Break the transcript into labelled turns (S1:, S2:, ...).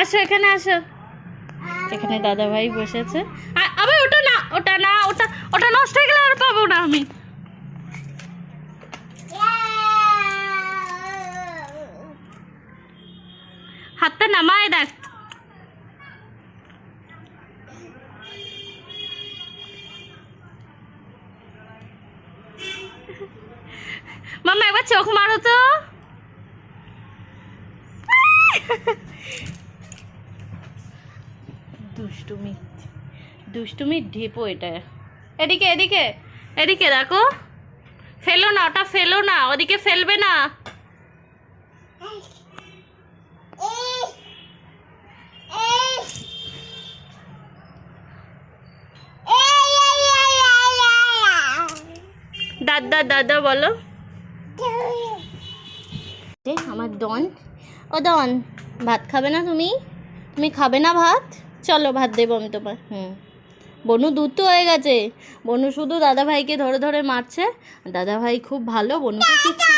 S1: আসো এখানে আসো। এখানে দাদা ভাই বসেছে। আবার ওটা না, ওটা না, ওটা ওটা নষ্ট হয়ে গেলে আর পাবো না আমি। হাতটা নামায় দেখ। মাম্মা একবার চোখ মারো তো। দুষ্টুমি, দুষ্টুমির ঢেপো এটা। এদিকে এদিকে এদিকে দেখো, ফেলো না, ওটা ফেলো না, ওদিকে ফেলবে না। দাদা দাদা বলো। আমার ডন, ও ডন, ভাত খাবে না তুমি? তুমি খাবে না ভাত? চলো ভাত দেবো আমি তোমার। বনু দুধ তো হয়ে গেছে। বনু শুধু দাদা ভাইকে ধরে ধরে মারছে। দাদা ভাই খুব ভালো, বনুকে কিচ্ছু